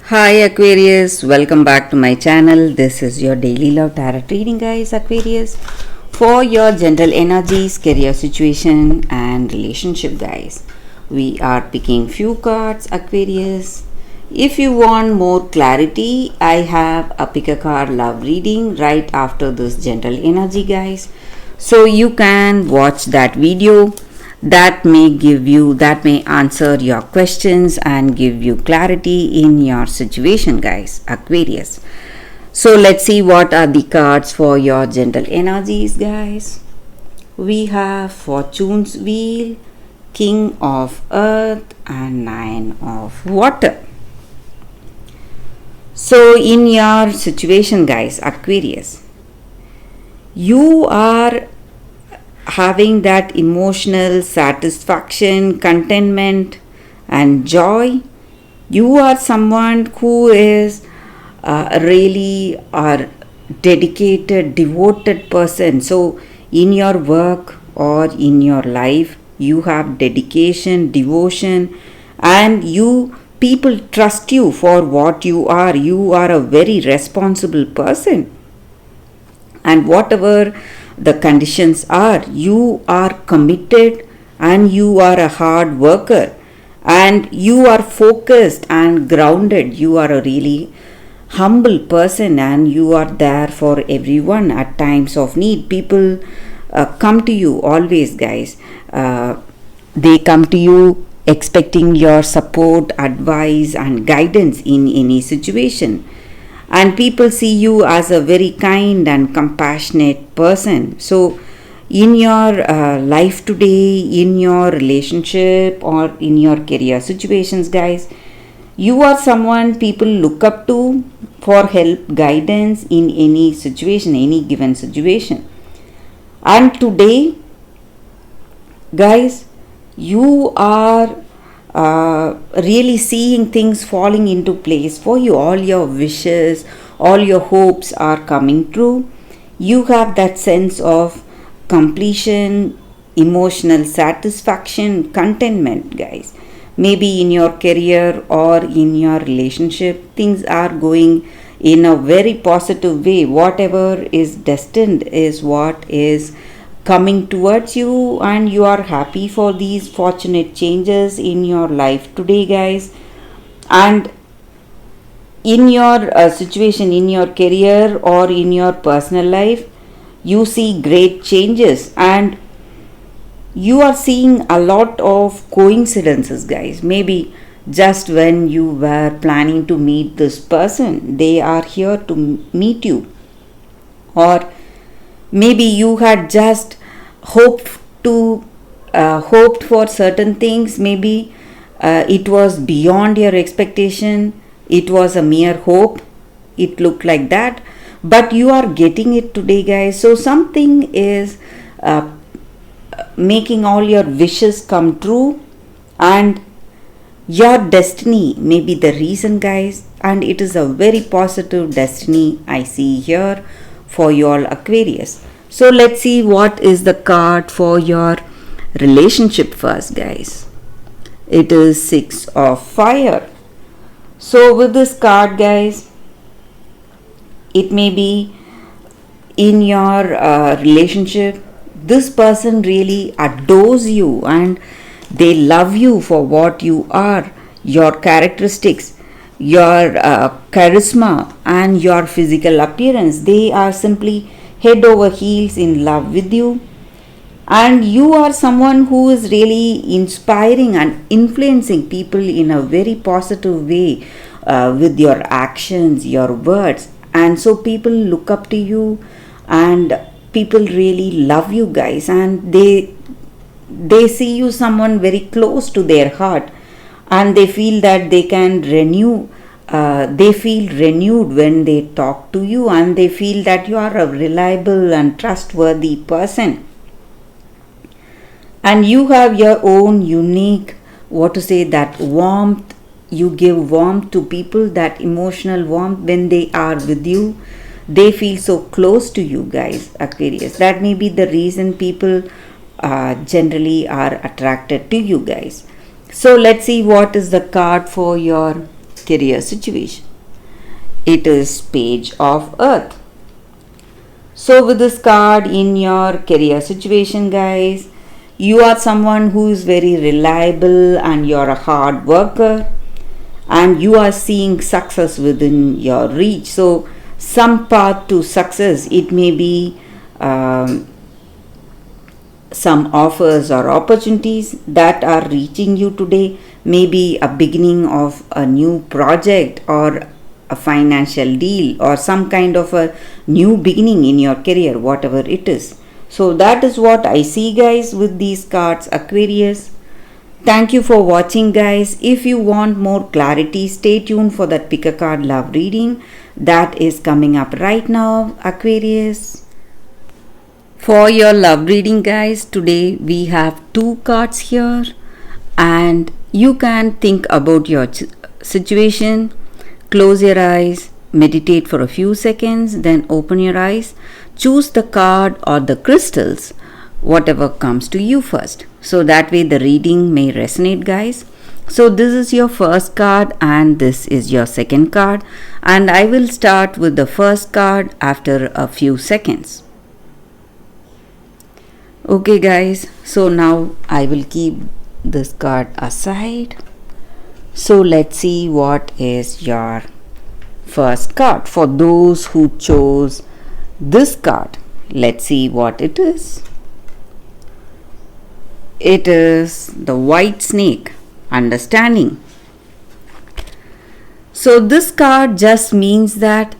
Hi Aquarius, welcome back to my channel. This is your daily love tarot reading, guys. Aquarius, for your general energies, career situation and relationship, guys. We are picking few cards, Aquarius. If you want more clarity, I have a pick a card love reading right after this general energy, guys. So you can watch that video. That may answer your questions and give you clarity in your situation, guys. Aquarius, so let's see what are the cards for your general energies, guys. We have Fortune's Wheel, King of Earth and Nine of Water. So in your situation, guys, Aquarius, you are having that emotional satisfaction, contentment and joy. You are someone who is really a dedicated, devoted person. So in your work or in your life, you have dedication, devotion, and people trust you for what you are. You are a very responsible person, and whatever the conditions are, you are committed and you are a hard worker and you are focused and grounded. You are a really humble person and you are there for everyone at times of need. People come to you always, guys. They come to you expecting your support, advice and guidance in any situation, and people see you as a very kind and compassionate person. So in your life today, in your relationship or in your career situations, guys, you are someone people look up to for help, guidance in any situation, any given situation. And today, guys, you are really seeing things falling into place for you. All your wishes, all your hopes are coming true. You have that sense of completion, emotional satisfaction, contentment, guys. Maybe in your career or in your relationship, things are going in a very positive way. Whatever is destined is what is coming towards you, and you are happy for these fortunate changes in your life today, guys. And in your situation, in your career or in your personal life, you see great changes and you are seeing a lot of coincidences, guys. Maybe just when you were planning to meet this person, they are here to meet you, or maybe you had just hoped for certain things. Maybe it was beyond your expectation. It was a mere hope. It looked like that, but you are getting it today, guys. So something is making all your wishes come true, and your destiny may be the reason, guys, and it is a very positive destiny I see here for your Aquarius. So let's see what is the card for your relationship first, guys. It is Six of Fire. So with this card, guys, it may be in your relationship, this person really adores you and they love you for what you are, your characteristics, your charisma and your physical appearance. They are simply head over heels in love with you, and you are someone who is really inspiring and influencing people in a very positive way with your actions, your words. And so people look up to you and people really love you, guys, and they see you someone very close to their heart, and they feel that they can renew they feel renewed when they talk to you, and they feel that you are a reliable and trustworthy person, and you have your own unique, that warmth. You give warmth to people, that emotional warmth. When they are with you, they feel so close to you, guys, Aquarius. That may be the reason people generally are attracted to you, guys. So let's see what is the card for your career situation. It is Page of Earth. So with this card in your career situation, guys, you are someone who is very reliable and you're a hard worker and you are seeing success within your reach. So some path to success, it may be some offers or opportunities that are reaching you today, maybe a beginning of a new project or a financial deal or some kind of a new beginning in your career, whatever it is. So that is what I see, guys, with these cards, Aquarius. Thank you for watching, guys. If you want more clarity, stay tuned for that pick a card love reading that is coming up right now, Aquarius. For your love reading, guys, today we have 2 cards here and you can think about your situation. Close your eyes, meditate for a few seconds, then open your eyes. Choose the card or the crystals, whatever comes to you first. So that way the reading may resonate, guys. So this is your first card and this is your second card. And I will start with the first card after a few seconds. Okay, guys, so now I will keep this card aside. So let's see what is your first card. For those who chose this card, let's see what it is. It is the White Snake, Understanding. So this card just means that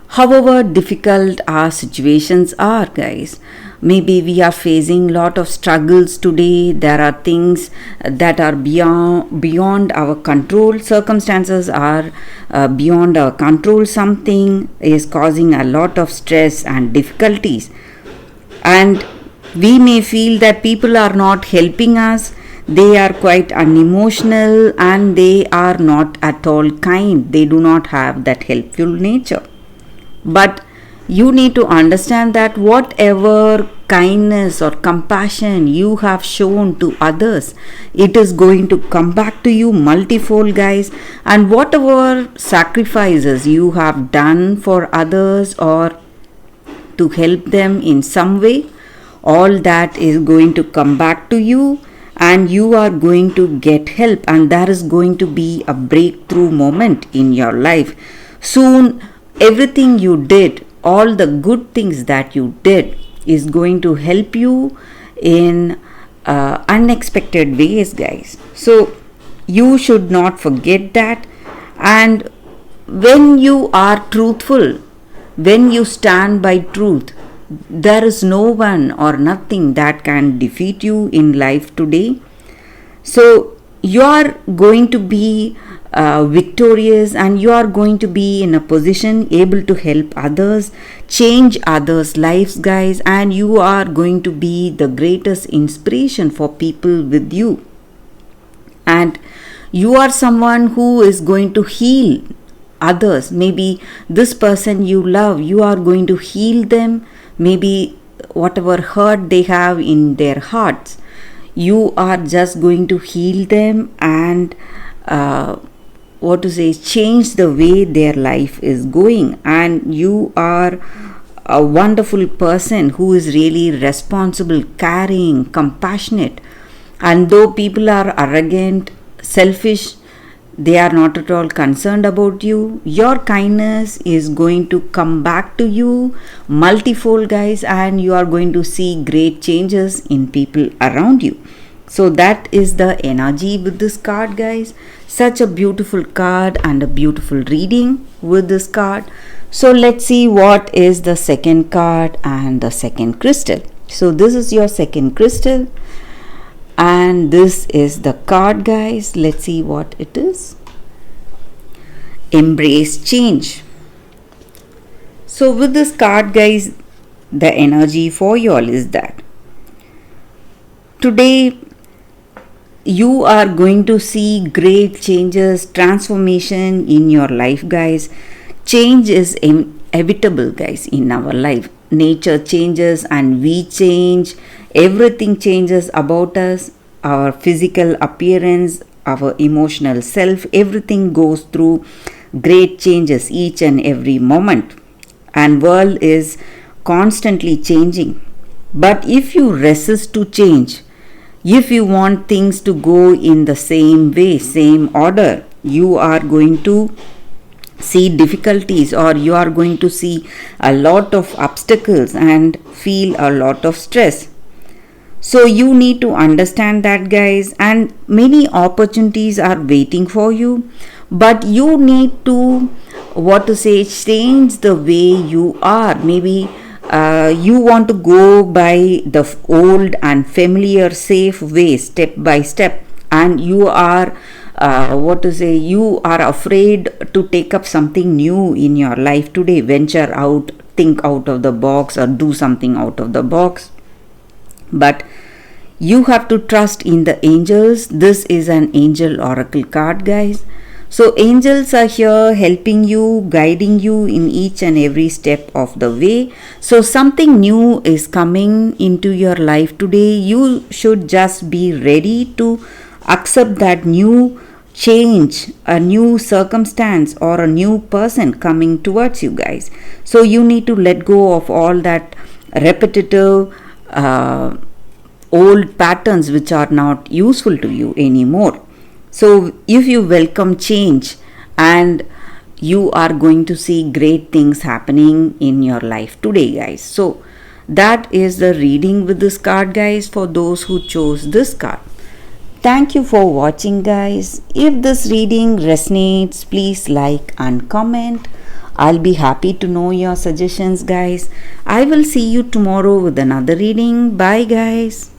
however difficult our situations are, guys, maybe we are facing lot of struggles today. There are things that are beyond our control. Circumstances are beyond our control. Something is causing a lot of stress and difficulties. And we may feel that people are not helping us. They are quite unemotional and they are not at all kind. They do not have that helpful nature. But you need to understand that whatever kindness or compassion you have shown to others, it is going to come back to you multifold, guys. And whatever sacrifices you have done for others or to help them in some way, all that is going to come back to you and you are going to get help, and there is going to be a breakthrough moment in your life. Soon everything you did, all the good things that you did is going to help you in unexpected ways, guys. So you should not forget that. And when you are truthful, when you stand by truth, there is no one or nothing that can defeat you in life today. So you are going to be victorious and you are going to be in a position able to help others, change others' lives, guys, and you are going to be the greatest inspiration for people with you. And you are someone who is going to heal others. Maybe this person you love, you are going to heal them. Maybe whatever hurt they have in their hearts, you are just going to heal them and change the way their life is going. And you are a wonderful person who is really responsible, caring, compassionate. And though people are arrogant, selfish, they are not at all concerned about you. Your kindness is going to come back to you multifold, guys, and you are going to see great changes in people around you. So that is the energy with this card, guys. Such a beautiful card and a beautiful reading with this card. So let's see what is the second card and the second crystal. So this is your second crystal. And this is the card, guys. Let's see what it is. Embrace change. So with this card, guys, the energy for you all is that today you are going to see great changes, transformation in your life, guys. Change is inevitable, guys, in our life. Nature changes and we change. Everything changes about us, our physical appearance, our emotional self. Everything goes through great changes each and every moment, and world is constantly changing. But if you resist to change, if you want things to go in the same way, same order, you are going to see difficulties, or you are going to see a lot of obstacles and feel a lot of stress. So you need to understand that, guys, and many opportunities are waiting for you, but you need to, what to say, change the way you are. Maybe you want to go by the old and familiar safe way, step by step, and you are, what to say, you are afraid to take up something new in your life today, venture out, think out of the box, or do something out of the box. But you have to trust in the angels. This is an angel oracle card, guys. So angels are here helping you, guiding you in each and every step of the way. So something new is coming into your life today. You should just be ready to accept that new change, a new circumstance, or a new person coming towards you, guys. So you need to let go of all that repetitive old patterns which are not useful to you anymore. So if you welcome change, and you are going to see great things happening in your life today, guys. So that is the reading with this card, guys, for those who chose this card. Thank you for watching, guys. If this reading resonates, please like and comment. I'll be happy to know your suggestions, guys. I will see you tomorrow with another reading. Bye, guys.